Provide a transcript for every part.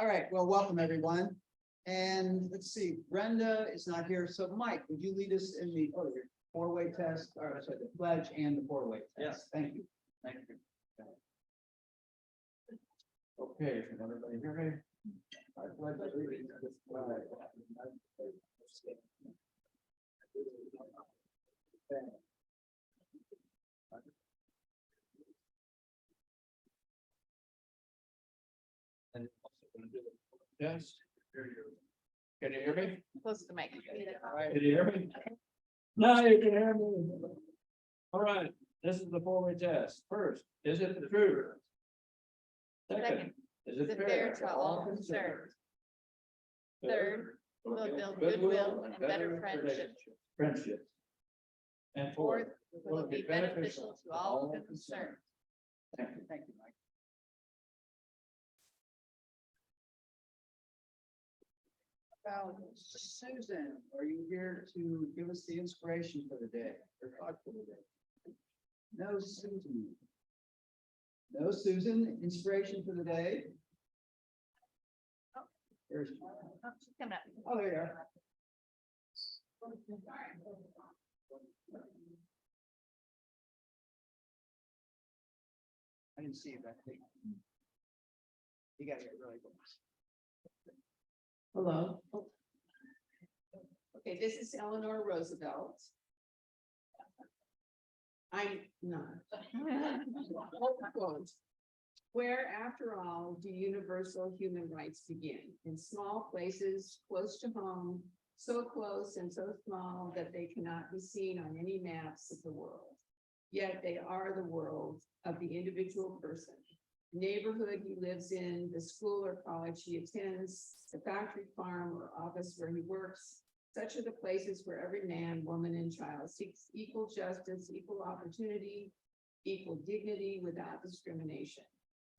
All right, well, welcome everyone. And let's see, Brenda is not here. So Mike, would you lead us in the four-way test, or sorry, the pledge and the four-way test? Yes. Thank you. Thank you. Okay, can everybody hear me? I pledge allegiance to the flag of the United States. And also gonna do the test. Can you hear me? Close to the mic. All right. Can you hear me? No, you can hear me. All right, this is the four-way test. First, is it the truth? Second, is Is it it fair to all concerned? Third, will it build goodwill and better friendship? Friendships. And Fourth, fourth, will it be beneficial to all concerned? Thank you, Mike. Now, Susan, are you here to give us the inspiration for the day or thought for the day? No, Susan. No, Susan, inspiration for the day? There's, Oh, she's coming up. oh, there you are. I didn't see you back there. You gotta get really close. Hello. Okay, this is Eleanor Roosevelt. I'm not. Quote, where, after all, do universal human rights begin? In small places, close to home, so close and so small that they cannot be seen on any maps of the world. Yet they are the world of the individual person. The neighborhood he lives in, the school or college he attends, the factory, farm, or office where he works. Such are the places where every man, woman, and child seeks equal justice, equal opportunity, equal dignity without discrimination.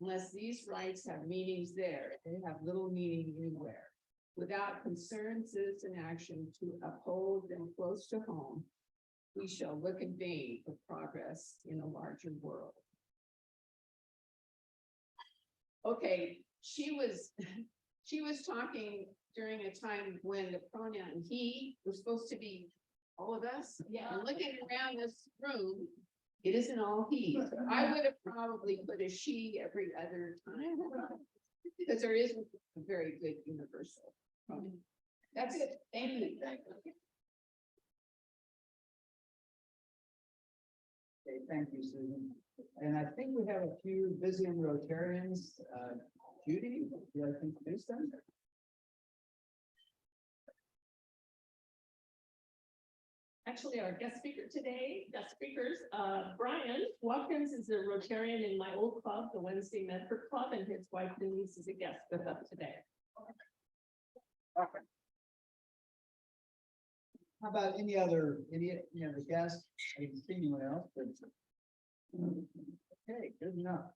Unless these rights have meanings there, they have little meaning anywhere. Without concerned citizen action to uphold them close to home, we shall look in vain for progress in a larger world. Okay, she was talking during a time when the pronoun he was supposed to be all of us. Yeah. And looking around this room, it isn't all he. I would have probably put a she every other time. Because there isn't a very good universal pronoun. That's it. Thank you. Okay, thank you, Susan. And I think we have a few busy Rotarians. Judy, would you like to introduce them? Actually, our guest speakers, Brian Watkins is a Rotarian in my old club, the Wednesday Medford Club, and his wife Denise is a guest with us today. Okay. How about any other guests? I didn't see anyone else, but. Okay, good enough.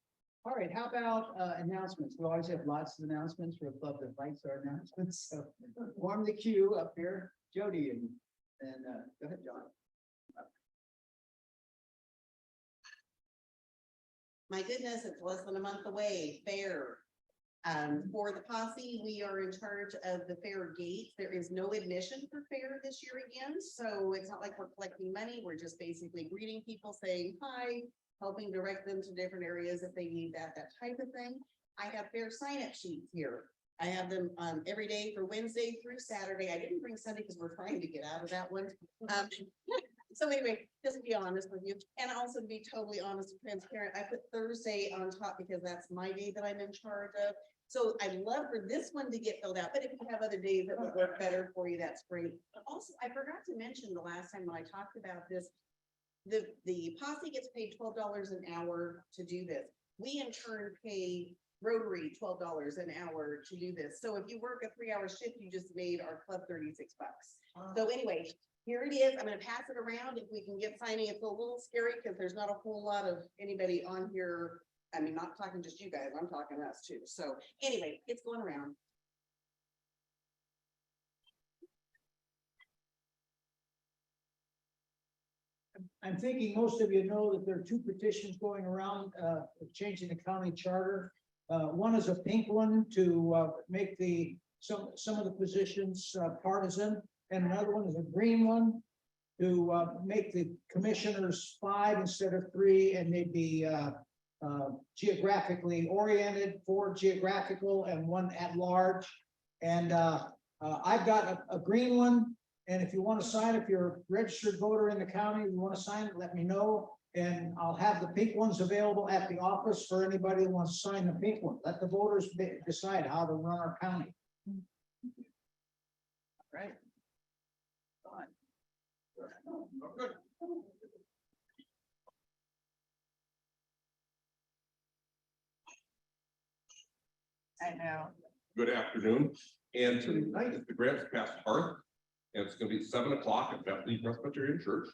All right, how about announcements? We always have lots of announcements for a club that likes our announcements, so form the queue up here, Jody, and go ahead, John. My goodness, it's less than a month away, fair. For the posse, we are in charge of the fair gate. There is no admission for fair this year again, so it's not like we're collecting money. We're just basically greeting people, saying hi, helping direct them to different areas if they need that type of thing. I have fair sign-up sheets here. I have them every day for Wednesday through Saturday. I didn't bring Sunday because we're trying to get out of that one. So anyway, just to be honest with you, and also to be totally honest and transparent, I put Thursday on top because that's my day that I'm in charge of. So I'd love for this one to get filled out, but if you have other days that would work better for you, that's great. But also, I forgot to mention the last time when I talked about this, the posse gets paid $12 an hour to do this. We in turn pay Rotary $12 an hour to do this. So if you work a 3-hour shift, you just made our club $36. So anyway, here it is. I'm going to pass it around. If we can get signing, it's a little scary because there's not a whole lot of anybody on here. I mean, not talking just you guys, I'm talking us too. So anyway, it's going around. I'm thinking most of you know that there are two petitions going around, changing the county charter. One is a pink one to make some of the positions partisan, and another one is a green one to make the commissioners 5 instead of 3, and they'd be geographically oriented, 4 geographical and 1 at large. And I've got a green one, and if you want to sign, if you're a registered voter in the county, you want to sign it, let me know. And I'll have the pink ones available at the office for anybody who wants to sign the pink one. Let the voters decide how to run our county. Right? Fine. I know. Good afternoon, and tonight is the Grants Pass Hearth, and it's gonna be 7 o'clock at Bethany Presbyterian Church.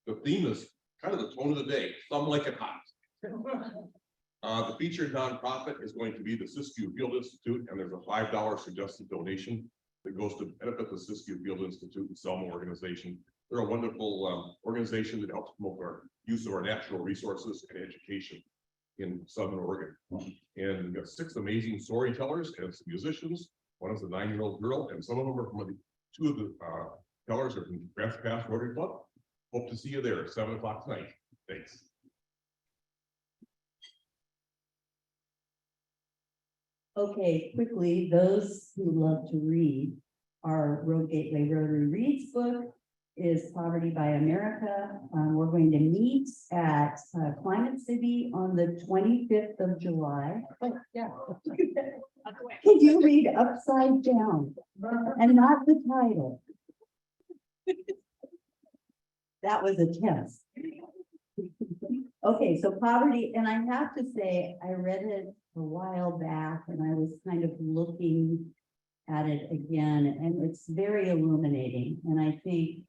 The theme is kind of the tone of the day, some like it hot. The featured nonprofit is going to be the Siskiyou Field Institute, and there's a $5 suggested donation that goes to benefit the Siskiyou Field Institute and Selma organization. They're a wonderful organization that helps promote our use of our natural resources and education in Southern Oregon. And we've got 6 amazing storytellers and some musicians. One is a 9-year-old girl, and some of them are from 2 of the tellers are from Grants Pass Rotary Club. Hope to see you there at 7 o'clock tonight. Thanks. Okay, quickly, those who love to read, our Road Gateway Rotary Reads book is Poverty by America. We're going to meet at Climate City on the 25th of July. Oh, yeah. Can you read upside down and not the title? That was a test. Okay, so poverty, and I have to say, I read it a while back and I was kind of looking at it again, and it's very illuminating. And I think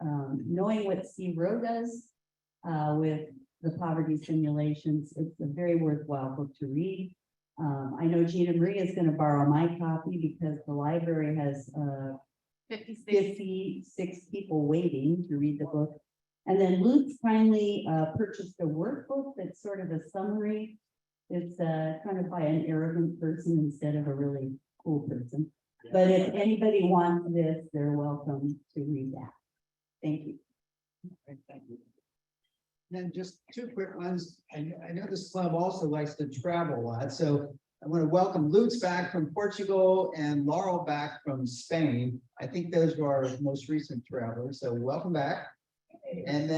knowing what CRO does with the poverty simulations, it's a very worthwhile book to read. I know Gina Marie is going to borrow my copy because the library has 56 people waiting to read the book. And then Luke finally purchased a workbook that's sort of a summary. It's kind of by an arrogant person instead of a really cool person. But if anybody wants this, they're welcome to read that. Thank you. Thank you. Then just 2 quick ones. I know this club also likes to travel a lot, so I want to welcome Lutz back from Portugal and Laurel back from Spain. I think those were our most recent travelers, so welcome back. And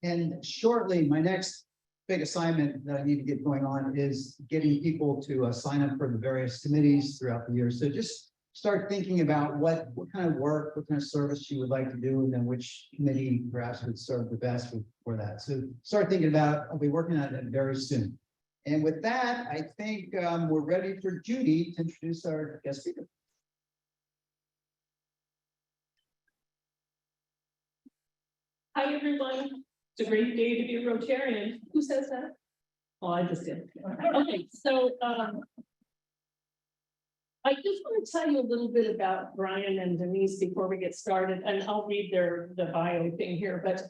then shortly, my next big assignment that I need to get going on is getting people to sign up for the various committees throughout the year. So just start thinking about what kind of work, what kind of service you would like to do, and then which committee perhaps would serve the best for that. So start thinking about, I'll be working on it very soon. And with that, I think we're ready for Judy to introduce our guest speaker. Hi, everyone. It's a great day to be a Rotarian. Who says that? Oh, I just did. Okay, so I just want to tell you a little bit about Brian and Denise before we get started, and I'll read the bio thing here. But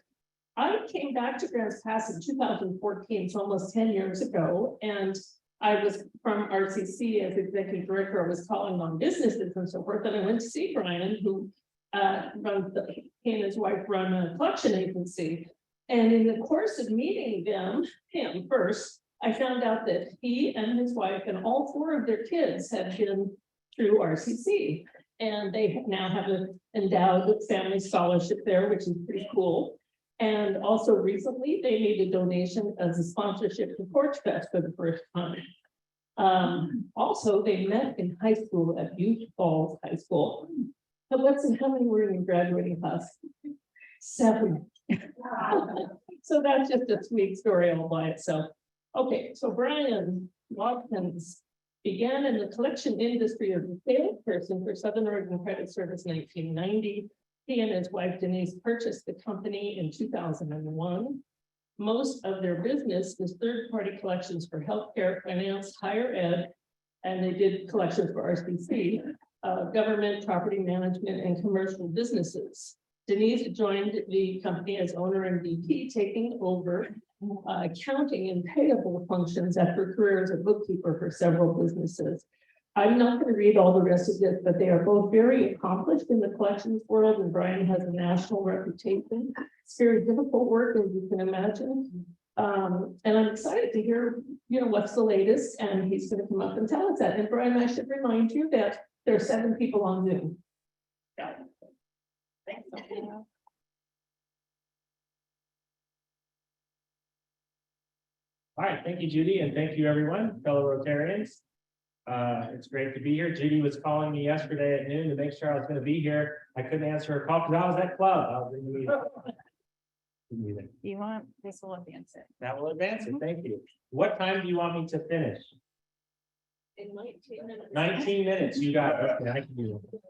I came back to Grants Pass in 2014, so almost 10 years ago, and I was from RCC as executive director. I was calling on businesses and so forth, and I went to see Brian, who he and his wife run a collection agency. And in the course of meeting him first, I found out that he and his wife and all 4 of their kids had been through RCC. And they now have an endowed family scholarship there, which is pretty cool. And also recently, they made a donation as a sponsorship to Porch Fest for the first time. Also, they met in high school at Butte Falls High School. But how many were in your graduating class? 7. So that's just a sweet story all by itself. Okay, so Brian Watkins began in the collection industry as a salesperson for Southern Oregon Credit Service in 1990. He and his wife Denise purchased the company in 2001. Most of their business is third-party collections for healthcare, finance, higher ed, and they did collections for RCC, government, property management, and commercial businesses. Denise joined the company as owner and VP, taking over accounting and payable functions after career as a bookkeeper for several businesses. I'm not going to read all the rest of this, but they are both very accomplished in the collections world, and Brian has a national reputation. It's very difficult work, as you can imagine. And I'm excited to hear, what's the latest, and he's going to come up and tell us that. And Brian, I should remind you that there are 7 people on Zoom. All right, thank you, Judy, and thank you, everyone, fellow Rotarians. It's great to be here. Judy was calling me yesterday at noon to make sure I was going to be here. I couldn't answer her call because I was at club. I was in the meeting. You want, this will advance it. That will advance it. Thank you. What time do you want me to finish? In 19 minutes. 19 minutes. You got it. Okay, I can do it.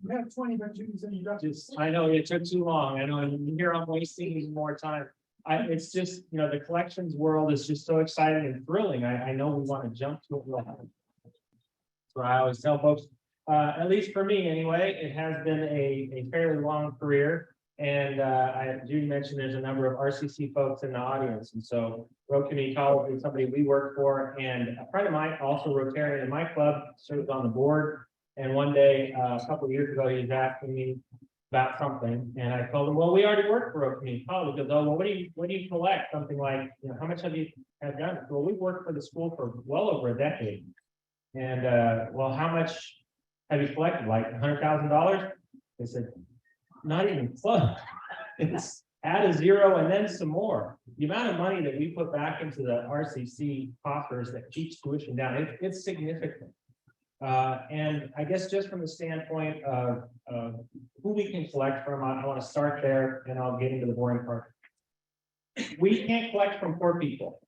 We have 20, but you said you got. I know it took too long. I know, and here I'm wasting even more time. It's just, the collections world is just so exciting and thrilling. I know we want to jump to it. So I always tell folks, at least for me anyway, it has been a fairly long career. And Judy mentioned there's a number of RCC folks in the audience. And so Road Community College is somebody we work for. And a friend of mine, also Rotarian in my club, served on the board. And one day, a couple of years ago, he was asking me about something. And I told him, well, we already work for Road Community College. He goes, oh, well, what do you collect? Something like, how much have you done? Well, we've worked for the school for well over a decade. And well, how much have you collected? Like $100,000? They said, not even close. It's add a zero and then some more. The amount of money that we put back into the RCC coffers that keeps tuition down, it's significant. And I guess just from the standpoint of who we can collect from, I want to start there and I'll get into the boring part. We can't collect from poor people.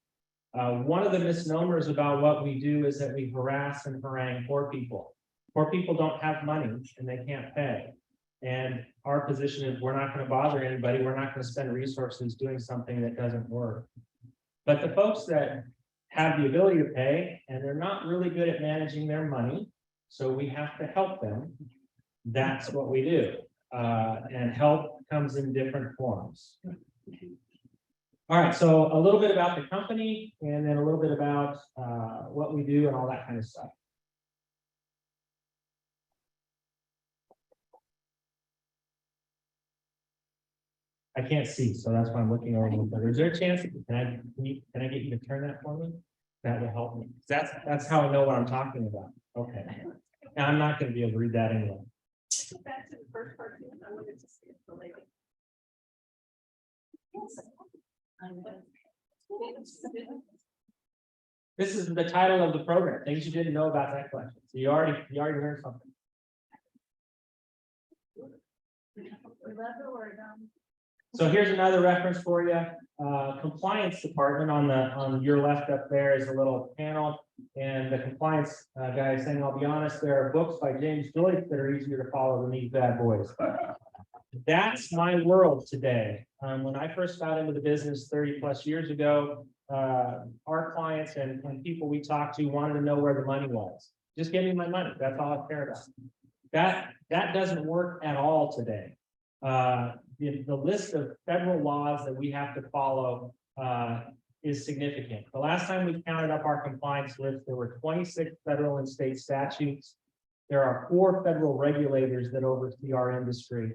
One of the misnomers about what we do is that we harass and harangue poor people. Poor people don't have money and they can't pay. And our position is we're not going to bother anybody. We're not going to spend resources doing something that doesn't work. But the folks that have the ability to pay and they're not really good at managing their money, so we have to help them. That's what we do. And help comes in different forms. All right, so a little bit about the company and then a little bit about what we do and all that kind of stuff. I can't see, so that's why I'm looking over. Is there a chance? Can I get you to turn that for me? That would help me. That's how I know what I'm talking about. Okay. Now I'm not going to be able to read that anyway. Back to the first part, I wanted to see it the lady. This is the title of the program. Things you didn't know about that collection. So you already learned something. So here's another reference for you. Compliance department on your left up there is a little panel, and the compliance guy is saying, I'll be honest, there are books by James Joyce that are easier to follow than these bad boys. That's my world today. When I first got into the business 30 plus years ago, our clients and people we talked to wanted to know where the money was. Just give me my money. That's all I care about. That doesn't work at all today. The list of federal laws that we have to follow is significant. The last time we counted up our compliance list, there were 26 federal and state statutes. There are 4 federal regulators that oversee our industry,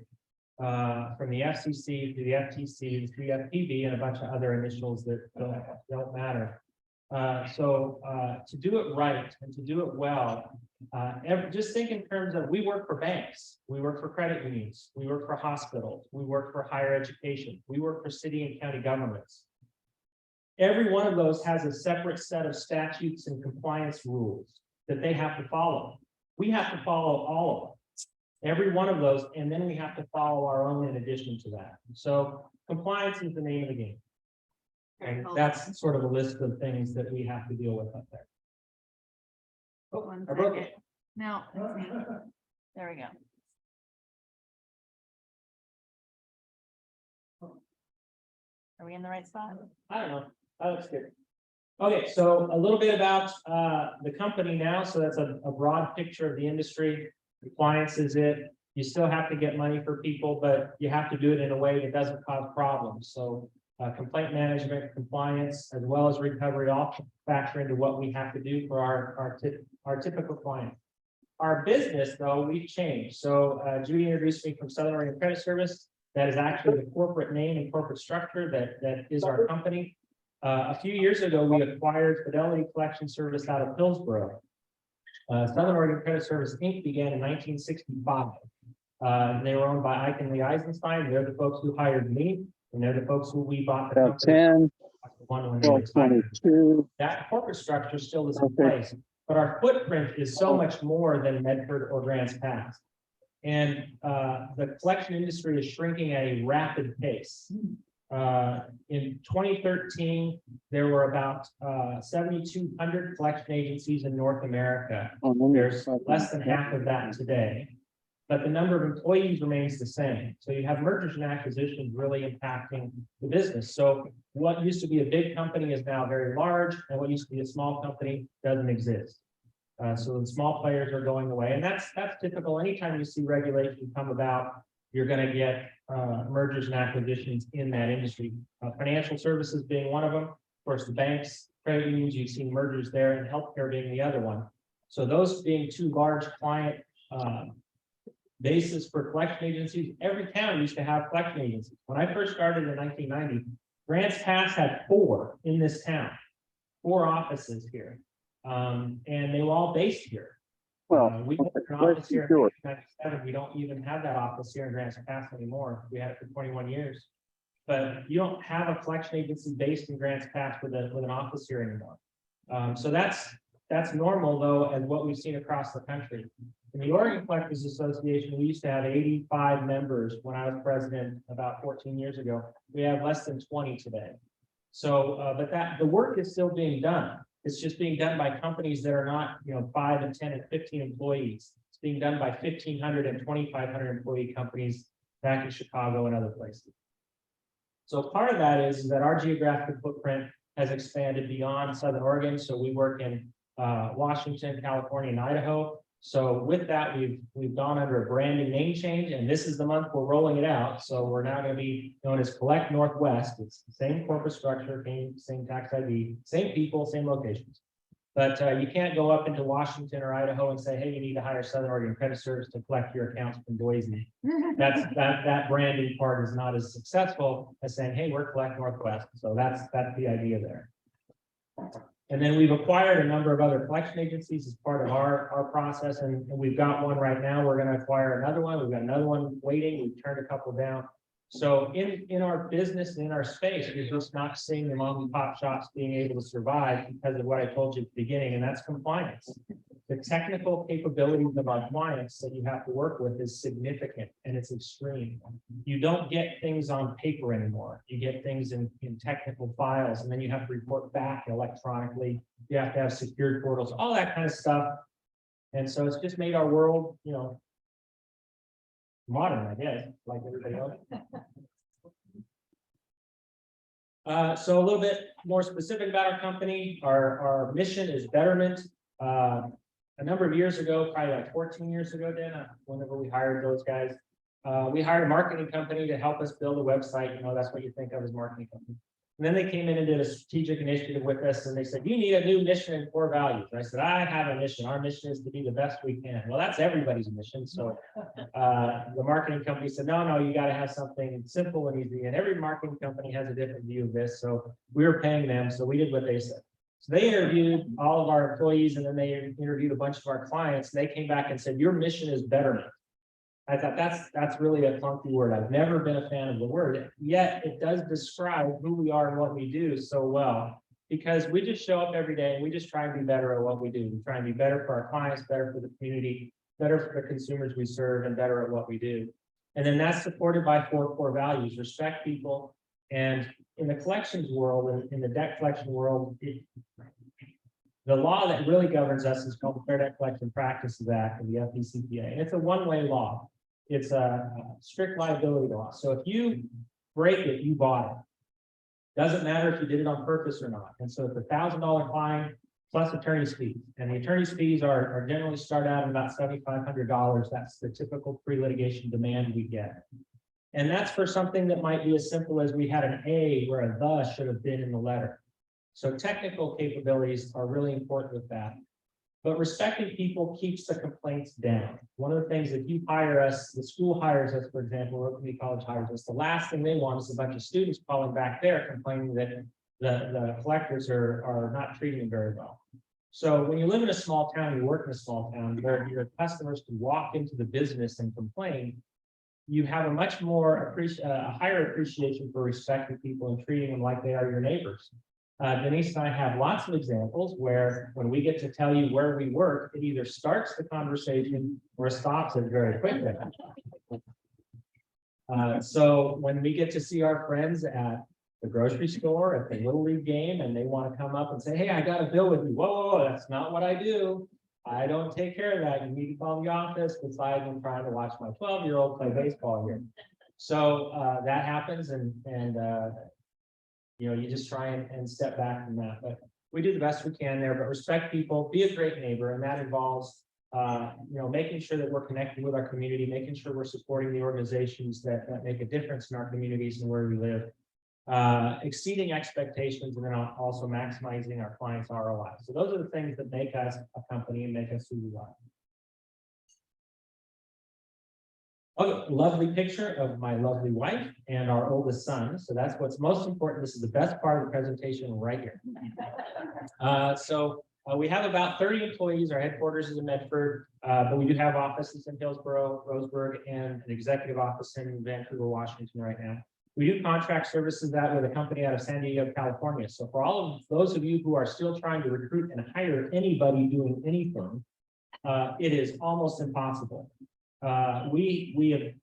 from the FCC to the FTC to the FPB and a bunch of other initials that don't matter. So to do it right and to do it well, just think in terms of, we work for banks, we work for credit unions, we work for hospitals, we work for higher education, we work for city and county governments. Every one of those has a separate set of statutes and compliance rules that they have to follow. We have to follow all of them, every one of those, and then we have to follow our own in addition to that. So compliance is the name of the game. And that's sort of a list of things that we have to deal with up there. Oh, One I broke second. it. No, that's me. There we go. Are we in the right spot? I don't know. That looks good. Okay, so a little bit about the company now. So that's a broad picture of the industry. Compliance is it. You still have to get money for people, but you have to do it in a way that doesn't cause problems. So complaint management, compliance, as well as recovery, all factor into what we have to do for our typical client. Our business, though, we've changed. So Judy introduced me from Southern Oregon Credit Service. That is actually the corporate name and corporate structure that is our company. A few years ago, we acquired Fidelity Collection Service out of Hillsborough. Southern Oregon Credit Service Inc. began in 1965. They were owned by Ike and Lee Eisenstein. They're the folks who hired me, and they're the folks who we bought the company. 10, When they retired. 22. That corporate structure still is in place, but our footprint is so much more than Medford or Grants Pass. And the collection industry is shrinking at a rapid pace. In 2013, there were about 7,200 collection agencies in North America. There's less than half of that today, but the number of employees remains the same. So you have mergers and acquisitions really impacting the business. So what used to be a big company is now very large, and what used to be a small company doesn't exist. So the small players are going away, and that's typical. Anytime you see regulation come about, you're going to get mergers and acquisitions in that industry. Financial services being one of them. Of course, the banks, credit unions, you've seen mergers there, and healthcare being the other one. So those being two large client bases for collection agencies. Every town used to have collection agencies. When I first started in 1990, Grants Pass had 4 in this town, 4 offices here. And they were all based here. We have an office here in 1997. We don't even have that office here in Grants Pass anymore. We had it for 21 years. But you don't have a collection agency based in Grants Pass with an office here anymore. So that's normal, though, as what we've seen across the country. In the Oregon Collectors Association, we used to have 85 members when I was president about 14 years ago. We have less than 20 today. So, but the work is still being done. It's just being done by companies that are not, 5 and 10 and 15 employees. It's being done by 1,500 and 2,500 employee companies back in Chicago and other places. So part of that is that our geographic footprint has expanded beyond Southern Oregon. So we work in Washington, California, and Idaho. So with that, we've gone under a branding name change, and this is the month we're rolling it out. So we're now going to be known as Collect Northwest. It's the same corporate structure, same tax ID, same people, same locations. But you can't go up into Washington or Idaho and say, hey, you need to hire Southern Oregon Credit Service to collect your accounts from Boise. That branding part is not as successful as saying, hey, we're Collect Northwest. So that's the idea there. And then we've acquired a number of other collection agencies as part of our process, and we've got one right now. We're going to acquire another one. We've got another one waiting. We've turned a couple down. So in our business and in our space, you're just not seeing the mom and pop shops being able to survive because of what I told you at the beginning, and that's compliance. The technical capabilities of our clients that you have to work with is significant, and it's extreme. You don't get things on paper anymore. You get things in technical files, and then you have to report back electronically. You have to have secured portals, all that kind of stuff. And so it's just made our world, modern, I guess, like everybody else. So a little bit more specific about our company. Our mission is betterment. A number of years ago, probably like 14 years ago, Dan, whenever we hired those guys, we hired a marketing company to help us build a website. That's what you think of as marketing company. And then they came in and did a strategic initiative with us, and they said, you need a new mission and core values. And I said, I have a mission. Our mission is to be the best we can. Well, that's everybody's mission. So the marketing company said, no, you got to have something simple and easy. And every marketing company has a different view of this. So we were paying them. So we did what they said. So they interviewed all of our employees, and then they interviewed a bunch of our clients. They came back and said, your mission is betterment. I thought that's really a funky word. I've never been a fan of the word, yet it does describe who we are and what we do so well, because we just show up every day and we just try and be better at what we do. We try and be better for our clients, better for the community, better for the consumers we serve, and better at what we do. And then that's supported by 4 core values: respect people. And in the collections world, in the debt collection world, the law that really governs us is called the Fair Debt Collection Practices Act of the FDCPA. And it's a one-way law. It's a strict liability law. So if you break it, you bought it. Doesn't matter if you did it on purpose or not. And so it's a $1,000 fine plus attorney's fees. And the attorney's fees are generally start out at about $7,500. That's the typical pre-litigation demand we get. And that's for something that might be as simple as we had an A where a the should have been in the letter. So technical capabilities are really important with that. But respecting people keeps the complaints down. One of the things, if you hire us, the school hires us, for example, or community college hires us, the last thing they want is a bunch of students calling back there complaining that the collectors are not treating them very well. So when you live in a small town, you work in a small town, where your customers can walk into the business and complain, you have a much more a higher appreciation for respecting people and treating them like they are your neighbors. Denise and I have lots of examples where when we get to tell you where we work, it either starts the conversation or stops it very quickly. So when we get to see our friends at the grocery store, at the Little League game, and they want to come up and say, hey, I got a bill with you. Whoa, whoa, whoa, that's not what I do. I don't take care of that. You need to call the office besides I'm trying to watch my 12-year-old play baseball here. So that happens and you know, you just try and step back from that, but we do the best we can there, but respect people, be a great neighbor. And that involves, you know, making sure that we're connecting with our community, making sure we're supporting the organizations that make a difference in our communities and where we live, exceeding expectations, and then also maximizing our clients' ROI. So those are the things that make us a company and make us who we are. Okay, lovely picture of my lovely wife and our oldest son. So that's what's most important. This is the best part of the presentation right here. We have about 30 employees. Our headquarters is in Medford, but we do have offices in Hillsborough, Roseburg, and an executive office in Vancouver, Washington right now. We do contract services that with a company out of San Diego, California. So for all of those of you who are still trying to recruit and hire anybody doing anything, it is almost impossible. We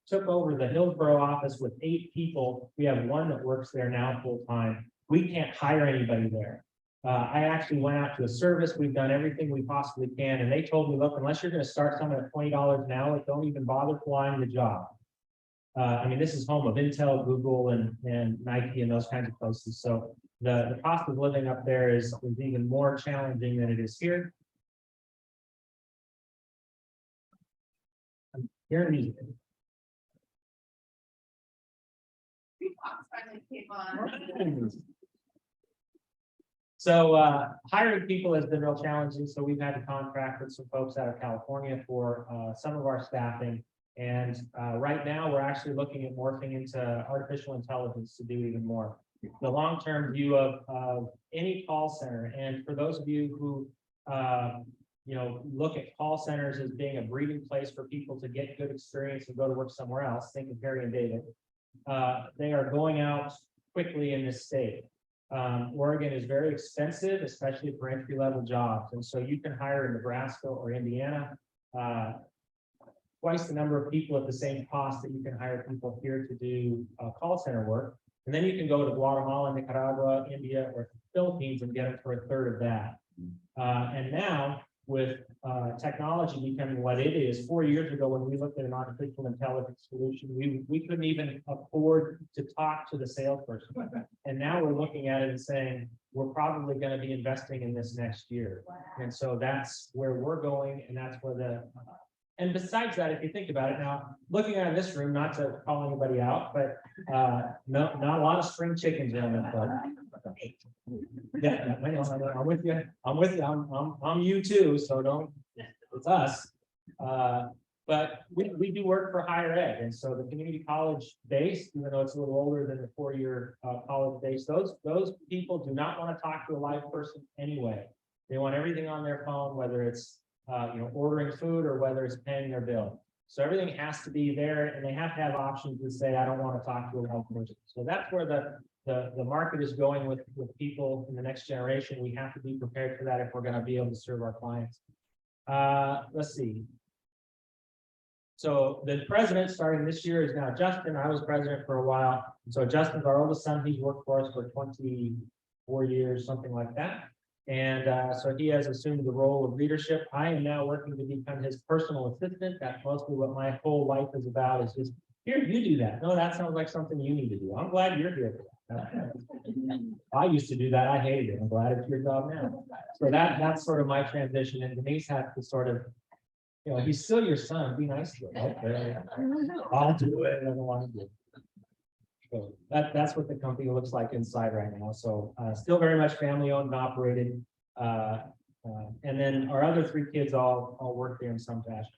took over the Hillsborough office with 8 people. We have 1 that works there now full time. We can't hire anybody there. I actually went out to a service. We've done everything we possibly can. And they told me, look, unless you're going to start someone at $20 an hour, don't even bother flying the job. I mean, this is home of Intel, Google, and Nike and those kinds of places. So the cost of living up there is even more challenging than it is here. Here in these. So hiring people has been real challenging. So we've had to contract with some folks out of California for some of our staffing. And right now we're actually looking at morphing into artificial intelligence to do even more. The long-term view of any call center. And for those of you who you know, look at call centers as being a breeding place for people to get good experience and go to work somewhere else, think of Harry and David. They are going out quickly in this state. Oregon is very expensive, especially for entry-level jobs. And so you can hire in Nebraska or Indiana twice the number of people at the same cost that you can hire people here to do call center work. And then you can go to Guatemala, Nicaragua, India, or Philippines and get it for 1/3 of that. And now with technology becoming what it is, 4 years ago when we looked at an artificial intelligence solution, we couldn't even afford to talk to the salesperson. And now we're looking at it and saying, we're probably going to be investing in this next year. And so that's where we're going, and that's where and besides that, if you think about it now, looking out of this room, not to call anybody out, but not a lot of spring chickens around the club. Yeah, I know, I'm with you. I'm with you. I'm you too. So don't. It's us. But we do work for higher ed, and so the community college base, even though it's a little older than the 4-year college base, those people do not want to talk to a live person anyway. They want everything on their phone, whether it's you know, ordering food or whether it's paying their bill. So everything has to be there, and they have to have options to say, I don't want to talk to a live person. So that's where the market is going with people in the next generation. We have to be prepared for that if we're going to be able to serve our clients. Let's see. So the president starting this year is now Justin. I was president for a while. So Justin's our oldest son. He's worked for us for 24 years, something like that. And so he has assumed the role of leadership. I am now working to become his personal assistant. That's mostly what my whole life is about, is just, here, you do that. No, that sounds like something you need to do. I'm glad you're here for that. I used to do that. I hated it. I'm glad it's your job now. So that's sort of my transition. And Denise has to sort of You know, he's still your son, be nice to him. Okay. I'll do it, I don't want to do it. So that's what the company looks like inside right now, so, still very much family owned and operated. And then our other three kids all work there in some fashion.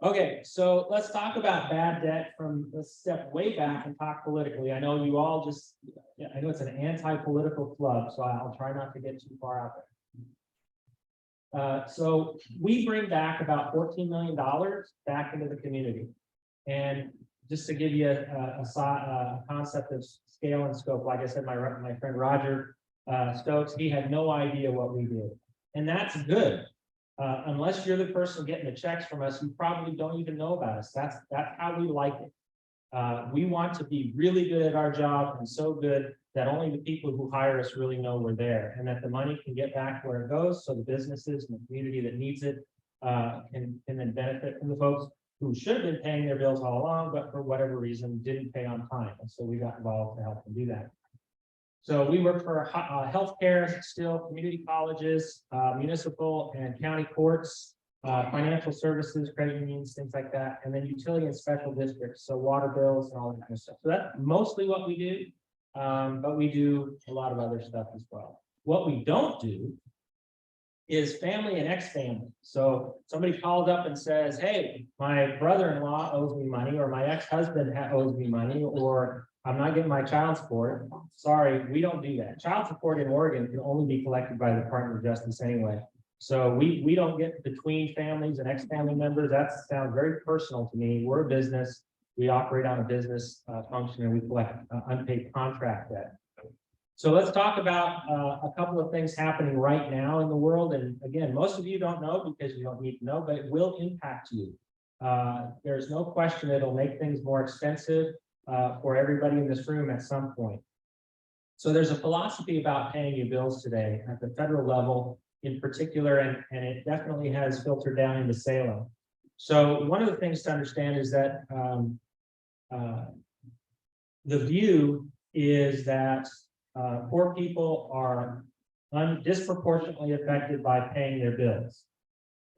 Okay, so let's talk about bad debt let's step way back and talk politically. I know you all I know it's an anti-political club, so I'll try not to get too far out there. So we bring back about $14 million back into the community. And just to give you a concept of scale and scope, like I said, my friend Roger Stokes, he had no idea what we did. And that's good. Unless you're the person getting the checks from us, you probably don't even know about us. That's how we like it. We want to be really good at our job and so good that only the people who hire us really know we're there, and that the money can get back where it goes, so the businesses and the community that needs it can then benefit from the folks who should have been paying their bills all along, but for whatever reason didn't pay on time. And so we got involved to help them do that. So we work for healthcare, still community colleges, municipal and county courts, financial services, credit unions, things like that, and then utility and special districts, so water bills and all that kind of stuff. So that's mostly what we do, but we do a lot of other stuff as well. What we don't do is family and ex-family. So somebody calls up and says, hey, my brother-in-law owes me money, or my ex-husband owes me money, or I'm not getting my child support. Sorry, we don't do that. Child support in Oregon can only be collected by the Department of Justice anyway. So we don't get between families and ex-family members. That sounds very personal to me. We're a business. We operate on a business function, and we collect unpaid contract debt. So let's talk about a couple of things happening right now in the world. And again, most of you don't know because you don't need to know, but it will impact you. There's no question it'll make things more expensive for everybody in this room at some point. So there's a philosophy about paying your bills today at the federal level in particular, and it definitely has filtered down into Salem. So one of the things to understand is that the view is that poor people are disproportionately affected by paying their bills.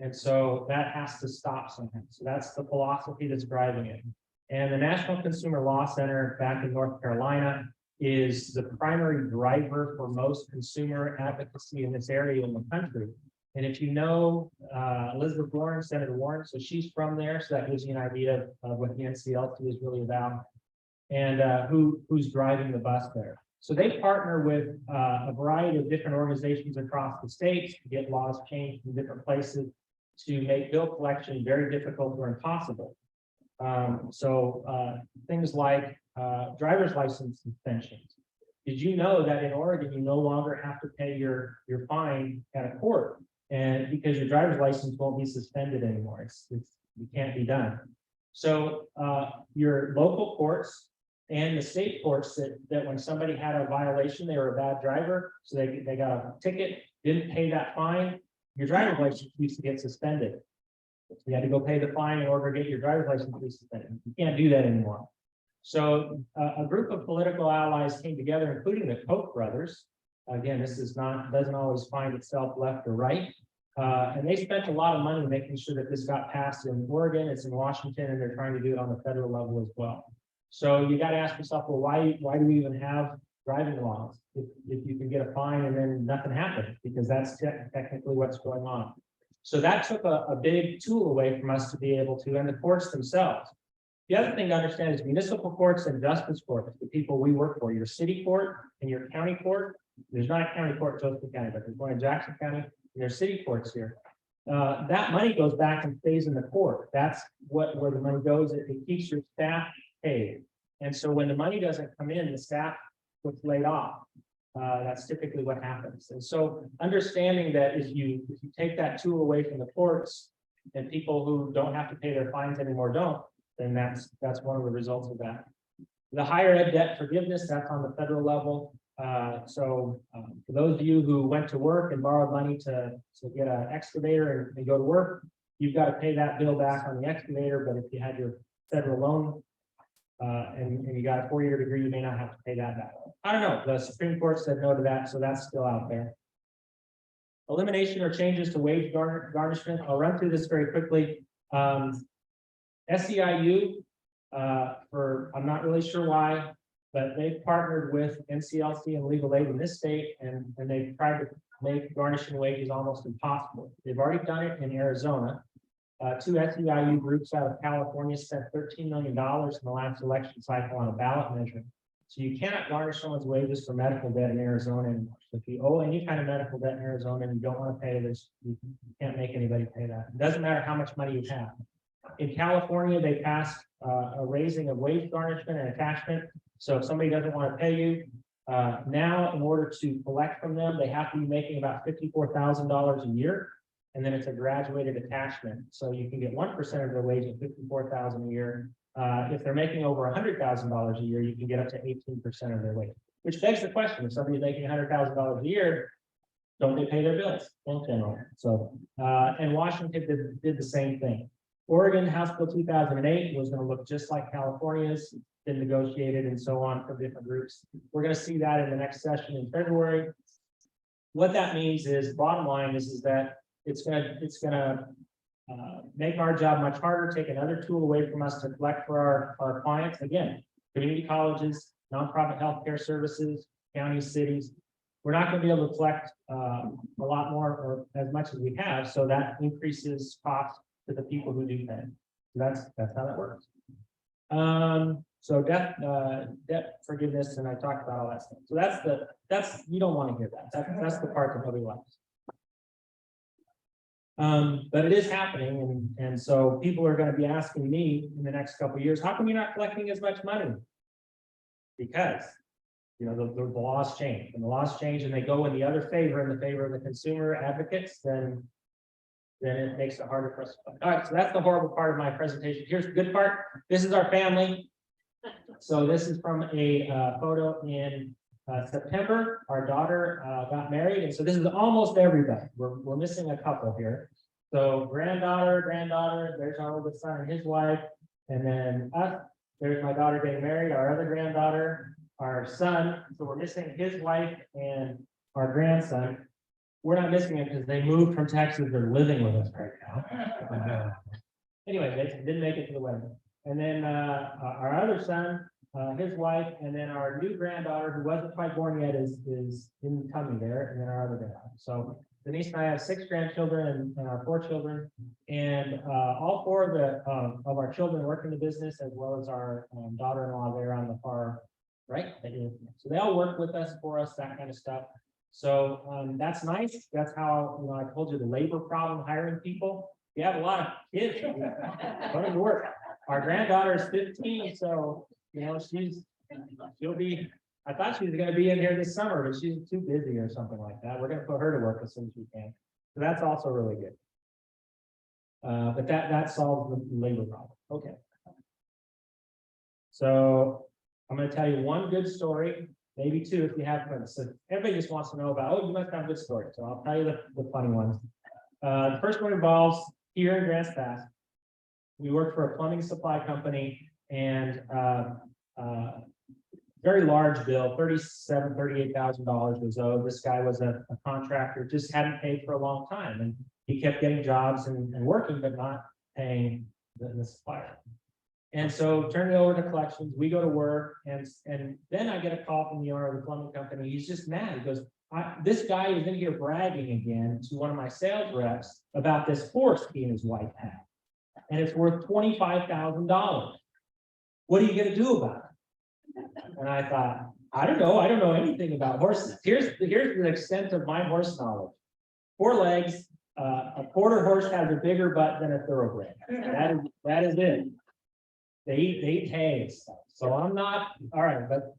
And so that has to stop somehow. So that's the philosophy that's driving it. And the National Consumer Law Center back in North Carolina is the primary driver for most consumer advocacy in this area in the country. And if you know Elizabeth Warren, Senator Warren, so she's from there, so that gives you an idea of what the NCLT is really about, and who's driving the bus there. So they partner with a variety of different organizations across the states to get laws changed in different places to make bill collection very difficult or impossible. Things like driver's license suspensions. Did you know that in Oregon, you no longer have to pay your fine at a court, and because your driver's license won't be suspended anymore? It can't be done. So your local courts and the state courts that when somebody had a violation, they were a bad driver, so they got a ticket, didn't pay that fine, your driver's license used to get suspended. You had to go pay the fine in order to get your driver's license to be suspended. You can't do that anymore. So a group of political allies came together, including the Koch brothers. Again, this doesn't always find itself left or right. And they spent a lot of money making sure that this got passed in Oregon, it's in Washington, and they're trying to do it on the federal level as well. So you got to ask yourself, well, why do we even have driving laws if you can get a fine and then nothing happens? Because that's technically what's going on. So that took a big tool away from us to be able to, and the courts themselves. The other thing to understand is municipal courts and justice courts, the people we work for, your city court and your county court. There's not a county court in Tosca County, but there's one in Jackson County, and there's city courts here. That money goes back and stays in the court. That's where the money goes. It keeps your staff paid. And so when the money doesn't come in, the staff gets laid off. That's typically what happens. And so understanding that if you take that tool away from the courts and people who don't have to pay their fines anymore don't, then that's one of the results of that. The higher ed debt forgiveness, that's on the federal level. For those of you who went to work and borrowed money to get an excavator and go to work, you've got to pay that bill back on the excavator. But if you had your federal loan and you got a 4-year degree, you may not have to pay that back. I don't know. The Supreme Court said no to that, so that's still out there. elimination or changes to wage garnishment. I'll run through this very quickly. SEIU, I'm not really sure why, but they've partnered with NCLC and legal aid in this state, and they've tried to make garnishing wages almost impossible. They've already done it in Arizona. Two SEIU groups out of California spent $13 million in the last election cycle on a ballot measure. So you cannot garnish someone's wages for medical debt in Arizona anymore. So if you owe any kind of medical debt in Arizona and you don't want to pay this, you can't make anybody pay that. It doesn't matter how much money you have. In California, they passed a raising of wage garnishment and attachment. So if somebody doesn't want to pay you, now in order to collect from them, they have to be making about $54,000 a year. And then it's a graduated attachment. So you can get 1% of their wage at $54,000 a year. If they're making over $100,000 a year, you can get up to 18% of their wage, which begs the question, if somebody's making $100,000 a year, don't they pay their bills? Don't they? So, and Washington did the same thing. Oregon House Bill 2008 was going to look just like California's, been negotiated and so on from different groups. We're going to see that in the next session in February. What that means is, bottom line is that it's gonna make our job much harder, take another tool away from us to collect for our clients. Again, community colleges, nonprofit healthcare services, counties, cities. We're not going to be able to collect a lot more or as much as we have, so that increases costs to the people who do pay. So that's how that works. So debt forgiveness, and I talked about all that stuff. So that's you don't want to hear that. That's the part that nobody likes. But it is happening, and so people are going to be asking me in the next couple of years, how come you're not collecting as much money? Because the laws change, and the laws change, and they go in the other favor, in the favor of the consumer advocates, then it makes it harder for us. All right, so that's the horrible part of my presentation. Here's the good part. This is our family. So this is from a photo in September. Our daughter got married, and so this is almost everybody. We're missing a couple here. So granddaughter, there's our oldest son and his wife, and then us. There's my daughter getting married, our other granddaughter, our son. So we're missing his wife and our grandson. We're not missing it because they moved from Texas. They're living with us right now. Anyway, they didn't make it to the wedding. And then our other son, his wife, and then our new granddaughter, who wasn't quite born yet, is in the tummy there, and then our other granddaughter. So Denise and I have 6 grandchildren and our 4 children, and all 4 of our children work in the business, as well as our daughter-in-law there on the far right. So they all work with us, for us, that kind of stuff. So that's nice. That's how, I told you the labor problem, hiring people. You have a lot of kids going to work. Our granddaughter is 15, so she'll be. I thought she was going to be in here this summer, but she's too busy or something like that. We're going to put her to work as soon as we can. So that's also really good. But that solves the labor problem. Okay. So I'm going to tell you one good story, maybe 2 if you have friends. So everybody just wants to know about, you must have good stories. So I'll tell you the funny ones. The first one involves here in Grants Pass. We work for a plumbing supply company, and very large bill, $38,000 was owed. This guy was a contractor, just hadn't paid for a long time, and he kept getting jobs and working, but not paying the supplier. And so turning it over to collections, we go to work, and then I get a call from the owner of the plumbing company. He's just mad. He goes, this guy is in here bragging again to one of my sales reps about this horse he and his wife had, and it's worth $25,000. What are you going to do about it? And I thought, I don't know anything about horses. Here's the extent of my horse knowledge. 4 legs, a quarter horse has a bigger butt than a thoroughbred. That is it. They eat hay and stuff. So I'm not, all right, but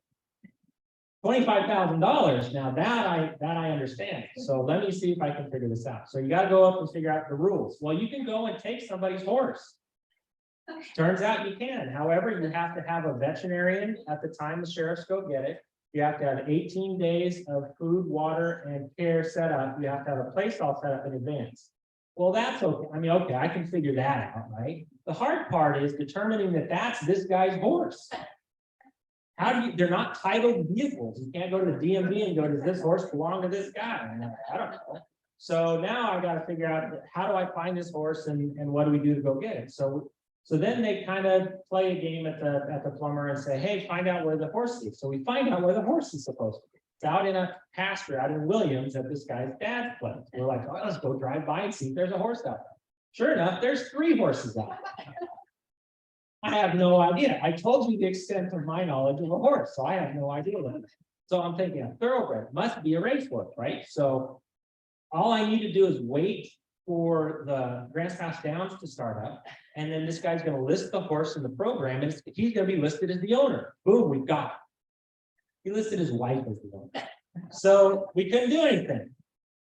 $25,000. Now that I understand. So let me see if I can figure this out. So you got to go up and figure out the rules. Well, you can go and take somebody's horse. Turns out you can. However, you have to have a veterinarian at the time the sheriffs go get it. You have to have 18 days of food, water, and care set up. You have to have a place all set up in advance. Well, that's okay. I mean, okay, I can figure that out, right? The hard part is determining that that's this guy's horse. How do you, they're not titled vehicles. You can't go to the DMV and go, does this horse belong to this guy? I don't know. So now I gotta figure out, how do I find this horse and what do we do to go get it? So then they kind of play a game at the plumber and say, hey, find out where the horse is. So we find out where the horse is supposed to be. It's out in a pasture out in Williams at this guy's dad's place. We're like, oh, let's go drive by and see if there's a horse out there. Sure enough, there's 3 horses out there. I have no idea. I told you the extent of my knowledge of a horse, so I have no idea what it is. So I'm thinking a thoroughbred must be a racehorse, right? So all I need to do is wait for the Grants Pass Downs to start up. And then this guy's gonna list the horse in the program, and he's gonna be listed as the owner. Boom, we've got it. He listed his wife as the owner. So we couldn't do anything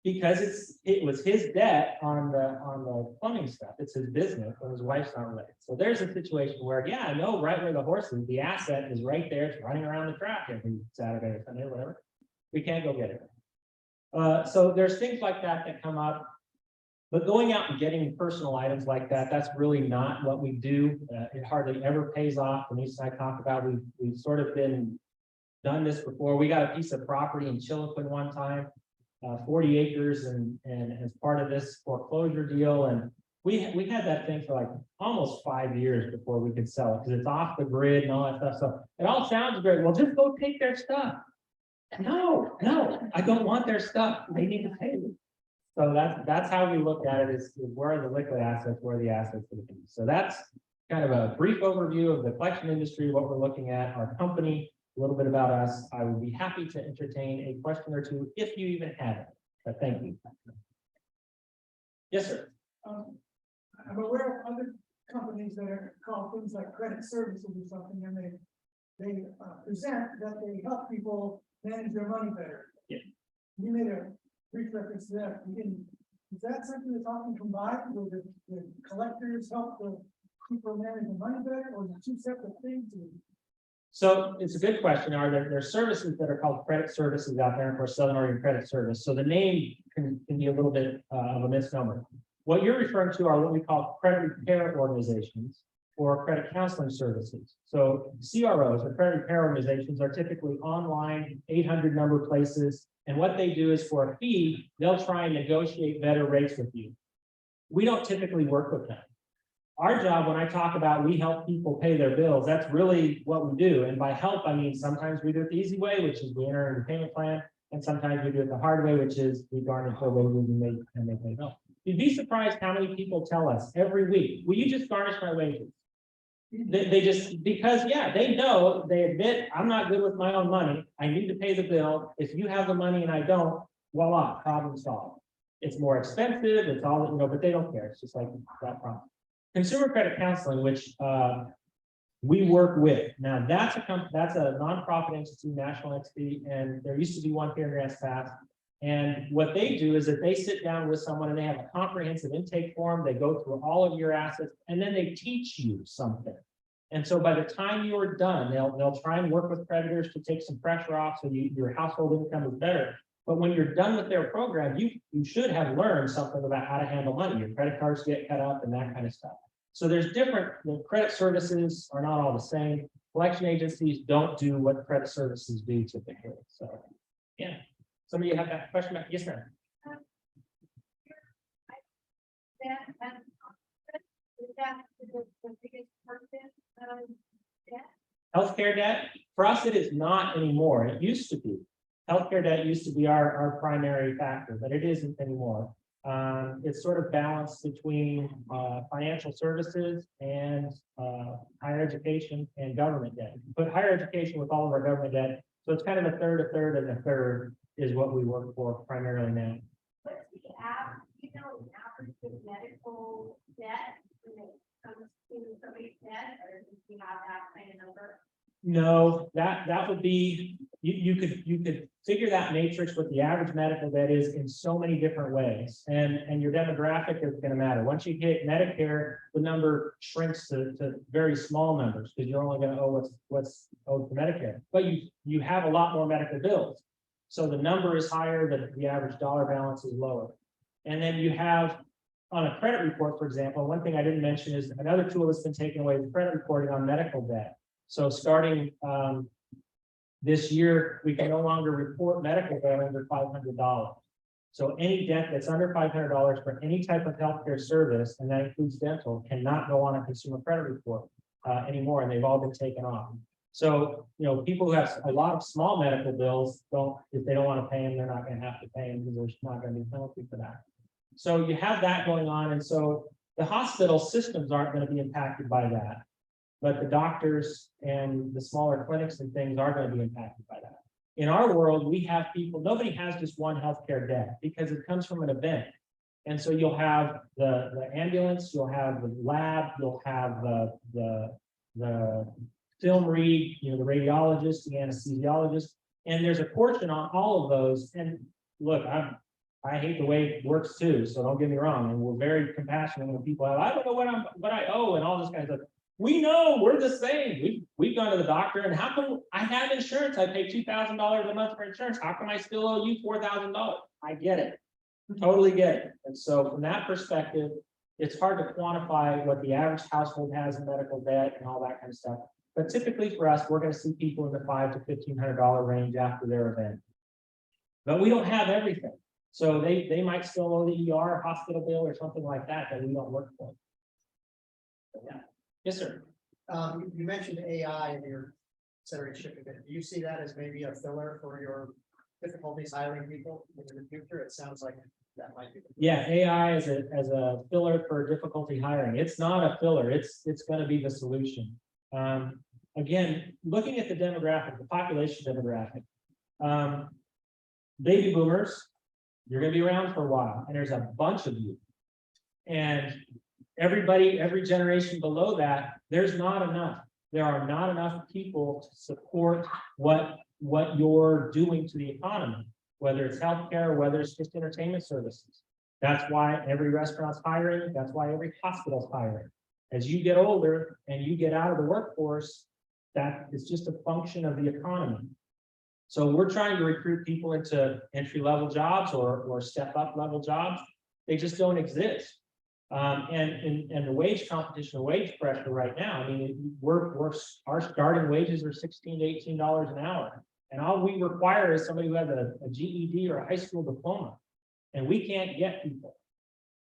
because it was his debt on the plumbing stuff. It's his business, and his wife's not related. So there's a situation where, yeah, I know right where the horse is. The asset is right there. It's running around the track every Saturday or Sunday or whatever. We can't go get it. So there's things like that come up. But going out and getting personal items like that, that's really not what we do. It hardly ever pays off. Denise and I talk about, we've sort of done this before. We got a piece of property in Chiloquin one time, 40 acres, and as part of this foreclosure deal. And we had that thing for like almost 5 years before we could sell it, because it's off the grid and all that stuff. So it all sounds great. Well, just go take their stuff. No, I don't want their stuff. They need to pay me. So that's how we look at it, is where are the liquid assets, where are the assets going to be. So that's kind of a brief overview of the collection industry, what we're looking at, our company, a little bit about us. I would be happy to entertain a question or two if you even have it, but thank you. Yes, sir. I'm aware of other companies that are called things like credit services or something, and they present that they help people manage their money better. Yeah. You made a brief reference to that. Is that something that's often combined with the collectors help the people manage their money better, or is it 2 separate things? So it's a good question. There are services that are called credit services out there, and of course, Southern Oregon Credit Service. So the name can be a little bit of a misnomer. What you're referring to are what we call credit repair organizations or credit counseling services. So CROs, or credit repair organizations, are typically online, 800 number places. And what they do is, for a fee, they'll try and negotiate better rates with you. We don't typically work with them. Our job, when I talk about we help people pay their bills, that's really what we do. And by help, I mean, sometimes we do it the easy way, which is we enter in the payment plan. And sometimes we do it the hard way, which is we garnish their wages and they pay bills. You'd be surprised how many people tell us every week, will you just garnish my wages? They just, because yeah, they know, they admit, I'm not good with my own money. I need to pay the bill. If you have the money and I don't, voila, problem solved. It's more expensive, it's all, but they don't care. It's just like that problem. Consumer credit counseling, which we work with. Now that's a nonprofit entity, national entity, and there used to be one here in Grants Pass. And what they do is that they sit down with someone and they have a comprehensive intake form. They go through all of your assets, and then they teach you something. And so by the time you're done, they'll try and work with creditors to take some pressure off, so your household income is better. But when you're done with their program, you should have learned something about how to handle money. Your credit cards get cut up and that kind of stuff. So there's different, credit services are not all the same. Collection agencies don't do what credit services do typically. So yeah. Somebody have that question? Yes, ma'am. Healthcare debt, for us, it is not anymore. It used to be. Healthcare debt used to be our primary factor, but it isn't anymore. It's sort of balanced between financial services and higher education and government debt. But higher education with all of our government debt, so it's kind of a third, and a third is what we work for primarily now. What's the average of medical debt when it comes to somebody's debt, or do you have that kind of number? No, that would be, you could figure that matrix what the average medical debt is in so many different ways, and your demographic is going to matter. Once you hit Medicare, the number shrinks to very small numbers, because you're only going to owe what's owed for Medicare, but you have a lot more medical bills. So the number is higher, but the average dollar balance is lower. And then you have, on a credit report, for example, one thing I didn't mention is another tool that's been taken away is credit reporting on medical debt. So starting this year, we can no longer report medical debt under $500. So any debt that's under $500 for any type of healthcare service, and that includes dental, cannot go on a consumer credit report anymore, and they've all been taken off. So, people who have a lot of small medical bills if they don't want to pay them, they're not going to have to pay them because there's not going to be a penalty for that. So you have that going on, and so the hospital systems aren't going to be impacted by that. But the doctors and the smaller clinics and things are going to be impacted by that. In our world, we have people, nobody has just one healthcare debt because it comes from an event. And so you'll have the ambulance, you'll have the lab, you'll have the film read, the radiologist, the anesthesiologist, and there's a portion on all of those. And look, I hate the way it works too, so don't get me wrong. And we're very compassionate when people have, I don't know what I owe and all this kind of stuff. We know we're the same. We've gone to the doctor, and how come I have insurance? I pay $2,000 a month for insurance. How come I still owe you $4,000? I get it. Totally get it. And so from that perspective, it's hard to quantify what the average household has in medical debt and all that kind of stuff. But typically for us, we're going to see people in the $500 to $1,500 range after their event. But we don't have everything. So they might still owe the ER hospital bill or something like that we don't work for. But yeah. Yes, sir. You mentioned AI in your considering shipping it. Do you see that as maybe a filler for your difficulties hiring people in the future? It sounds like that might be. Yeah, AI as a filler for difficulty hiring. It's not a filler. It's going to be the solution. Again, looking at the demographic, the population demographic, baby boomers, you're going to be around for a while, and there's a bunch of you. And every generation below that, there's not enough. There are not enough people to support what you're doing to the economy, whether it's healthcare, whether it's just entertainment services. That's why every restaurant's hiring. That's why every hospital's hiring. As you get older and you get out of the workforce, that is just a function of the economy. So we're trying to recruit people into entry-level jobs or step-up level jobs. They just don't exist. And the wage competition, wage pressure right now, I mean, our starting wages are $16 to $18 an hour. And all we require is somebody who has a GED or a high school diploma, and we can't get people.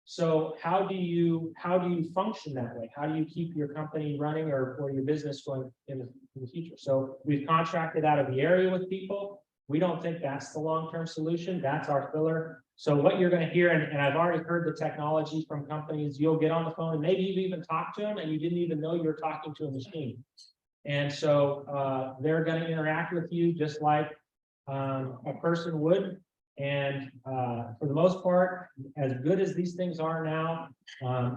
So how do you function that way? How do you keep your company running or your business going in the future? So we've contracted out of the area with people. We don't think that's the long-term solution. That's our filler. So what you're going to hear, and I've already heard the technology from companies, you'll get on the phone and maybe you've even talked to them and you didn't even know you were talking to a machine. And so they're going to interact with you just like a person would. And for the most part, as good as these things are now,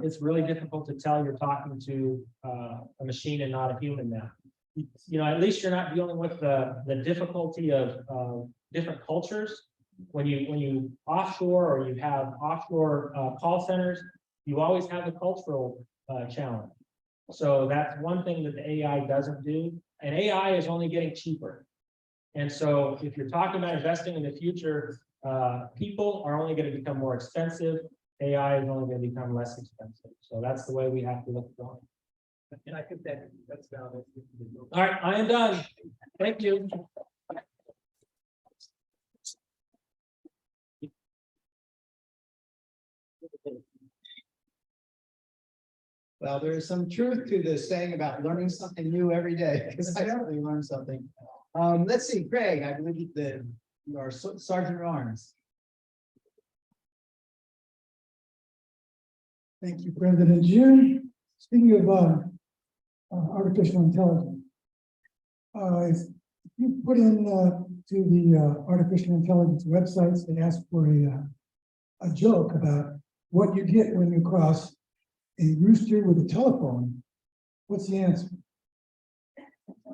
it's really difficult to tell you're talking to a machine and not a human now. At least you're not dealing with the difficulty of different cultures. When you offshore or you have offshore call centers, you always have the cultural challenge. So that's one thing that the AI doesn't do. And AI is only getting cheaper. And so if you're talking about investing in the future, people are only going to become more expensive. AI is only going to become less expensive. So that's the way we have to look at it. And I think that's valid. All right, I am done. Thank you. Well, there is some truth to this saying about learning something new every day, because I certainly learned something. Let's see, Craig, I believe our Sergeant at Arms. Thank you, President June. Speaking of artificial intelligence, if you put in to the artificial intelligence websites, they ask for a joke about what you get when you cross a rooster with a telephone. What's the answer? A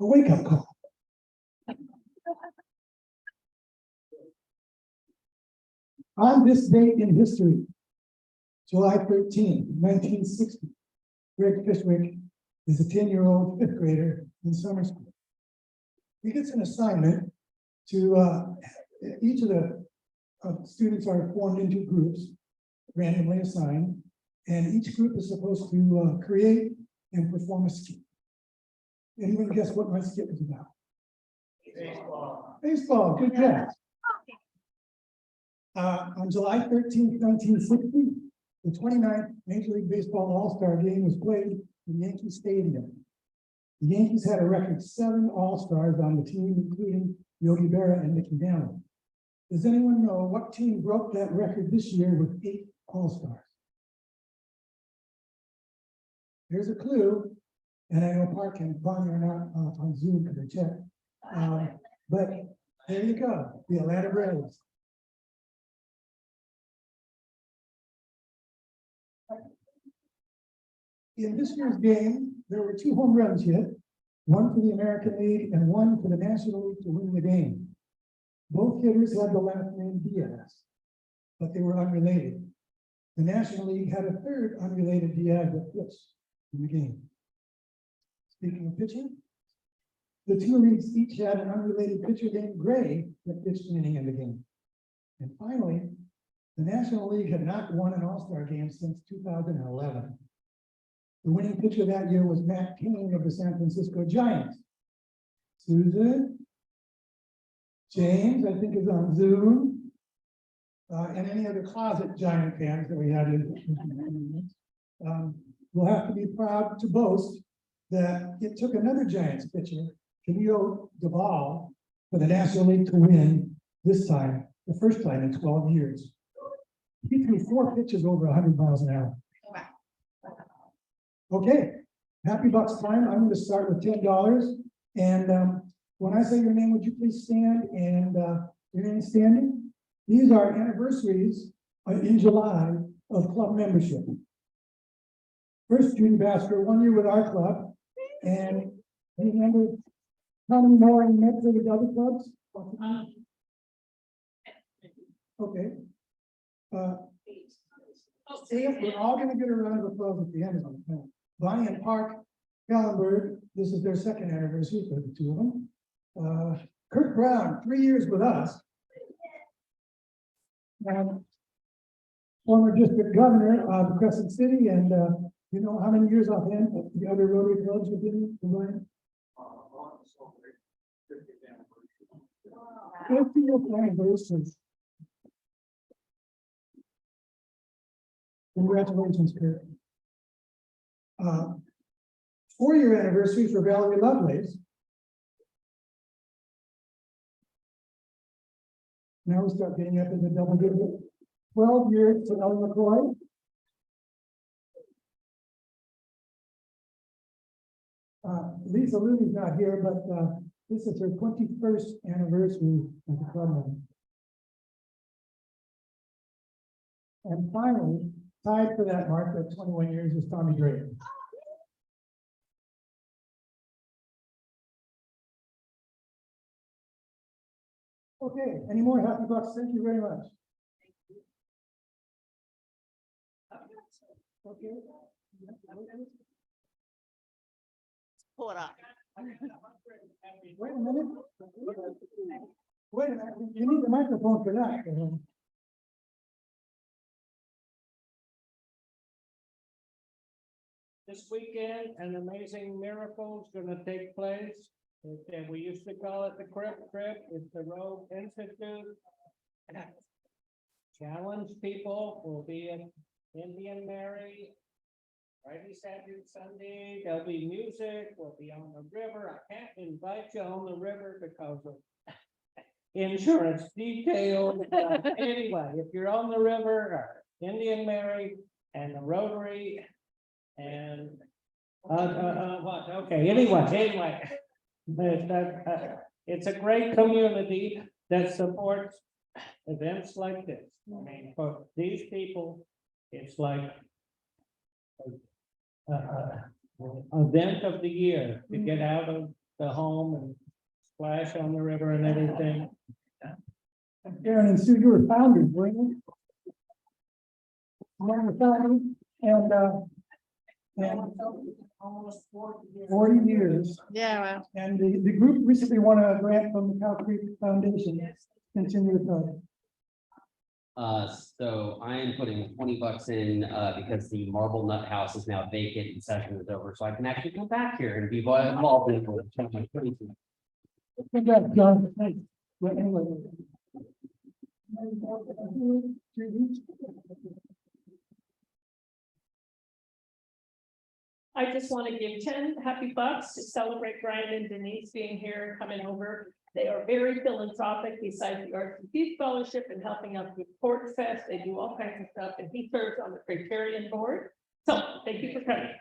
wake-up call. On this date in history, July 13, 1960, Greg Fishwick is a 10-year-old fifth grader in summer school. He gets an assignment to, each of the students are formed into groups, randomly assigned, and each group is supposed to create and perform a skit. Anyone guess what my skit was about? Baseball. Baseball, good guess. On July 13th, 1960, the 29th Major League Baseball All-Star Game was played in Yankee Stadium. The Yankees had a record 7 All-Stars on the team, including Yogi Berra and Mickey Mantle. Does anyone know what team broke that record this year with 8 All-Stars? Here's a clue, and I know Park and Bonnie are not on Zoom because they checked. But there you go, the Atlanta Braves. In this year's game, there were 2 home runs hit, one for the American League and one for the National League to win the game. Both hitters had the last name Diaz, but they were unrelated. The National League had a third unrelated Diaz that pitched in the game. Speaking of pitching, the 2 leagues each had an unrelated pitcher named Gray that pitched an inning in the game. And finally, the National League had not won an All-Star game since 2011. The winning pitcher that year was Matt Cain of the San Francisco Giants. Susan, James, I think, is on Zoom, and any other closet Giant fans that we had. We'll have to be proud to boast that it took another Giants pitcher, Camilo Duvall, for the National League to win this time, the first time in 12 years. He threw 4 pitches over 100 miles an hour. Okay, happy bucks time. I'm going to start with $10. And when I say your name, would you please stand and your name standing? These are anniversaries in July of club membership. First, Judy Basker, 1 year with our club. And remember how many more in met with the other clubs? Okay. We're all going to get a round of applause at the end of it. Bonnie and Park Gallenberg, this is their 2nd anniversary for the 2 of them. Kurt Brown, 3 years with us. Former district governor of Crescent City, and you know how many years offhand the other Rotary clubs have been combined? 50th anniversary. Congratulations, Kurt. 4-year anniversary for Valerie Lovelace. Now we start getting up in the double digit. 12 years for Ellen McCoy. Lisa Looney's not here, but this is her 21st anniversary as a club member. And finally, tied for that mark at 21 years is Tommy Drake. Okay, any more happy bucks? Thank you very much. Okay. Pull it up. Wait a minute. Wait a minute. You need the microphone for that. This weekend, an amazing miracle is going to take place. And we used to call it the Crip Trip. It's the Road Institute. Challenge people will be at Indian Mary. Friday, Saturday, Sunday, there'll be music, we'll be on the river. I can't invite you on the river because of insurance details. Anyway, if you're on the river, or Indian Mary and the Rotary and what? Okay, anyway. It's a great community that supports events like this. I mean, for these people, it's like event of the year to get out of the home and splash on the river and everything. Aaron and Sue, you were founders, weren't you? You were founders, and almost 40 years. Yeah, well. And the group recently won a grant from the Cow Creek Foundation. Continue with that. So I am putting $20 in, because the Marble Nut House is now vacant and session is over, so I can actually come back here and be involved in it. Congrats, John. Thanks. Well, anyway. I just want to give 10 happy bucks to celebrate Brian and Denise being here and coming over. They are very philanthropic besides the Arts and Peace Fellowship and helping us with Port Fest. They do all kinds of stuff and he serves on the Criterion board. So thank you for coming.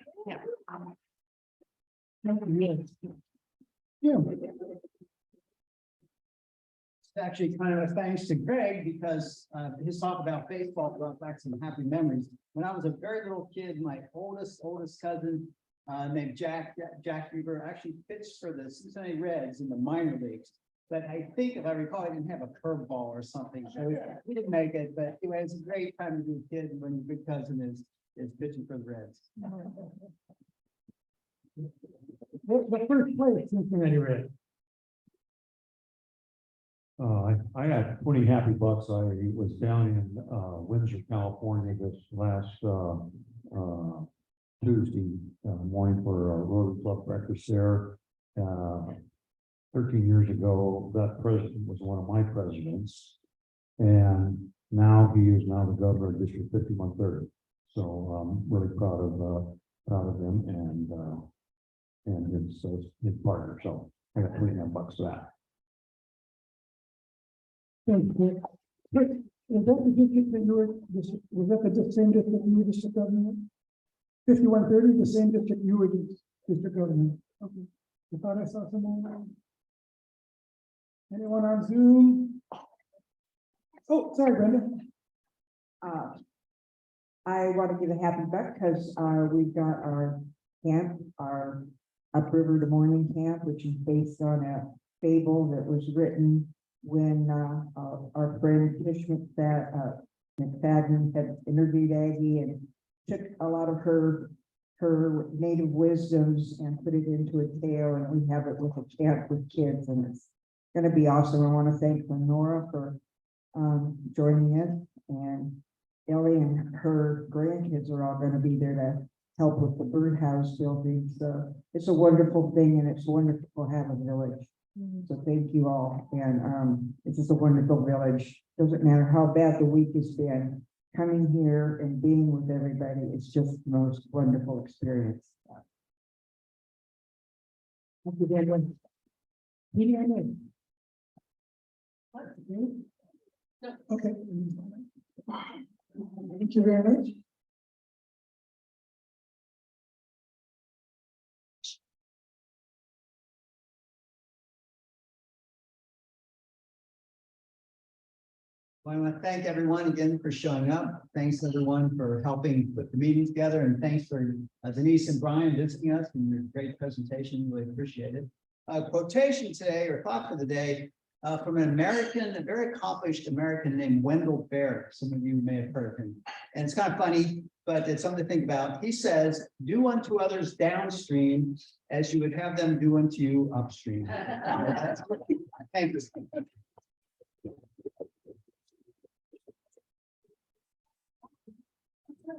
Yeah. It's actually kind of a thanks to Greg because his talk about baseball brought back some happy memories. When I was a very little kid, my oldest cousin named Jack Weaver actually pitched for the Cincinnati Reds in the minor leagues. But I think if I recall, he didn't have a curveball or something, so he didn't make it. But anyway, it's a great time to be a kid when your big cousin is pitching for the Reds. The first place, Cincinnati Red. I got 20 happy bucks. I was down in Windsor, California this last Tuesday morning for a Rotary Club breakfast there. 13 years ago, that president was one of my presidents. And now he is now the governor of District 5130. So I'm really proud of him and his partner. So I got 20 bucks for that. Thank you. Was that the district that you were, was that the same district you were district governor? 5130, the same district you were district governor? Okay. I thought I saw someone. Anyone on Zoom? Oh, sorry, Brenda. I want to give a happy buck because we've got our camp, our Upriver to Morning Camp, which is based on a fable that was written when our friend Tish McFadden had interviewed Aggie and took a lot of her native wisdoms and put it into a tale, and we have it with a camp with kids, and it's going to be awesome. I want to thank Lenora for joining us, and Ellie and her grandkids are all going to be there to help with the birdhouse building. So it's a wonderful thing, and it's wonderful to have a village. So thank you all. And it's just a wonderful village. Doesn't matter how bad the week has been, coming here and being with everybody, it's just the most wonderful experience. Thank you, everyone. Okay. Thank you very much. I want to thank everyone again for showing up. Thanks everyone for helping put the meeting together, and thanks for Denise and Brian visiting us and your great presentation. Really appreciate it. Quotation today, or thought for the day, from a very accomplished American named Wendell Berry. Some of you may have heard of him. And it's kind of funny, but it's something to think about. He says, "Do unto others downstream as you would have them do unto you upstream." Thank you.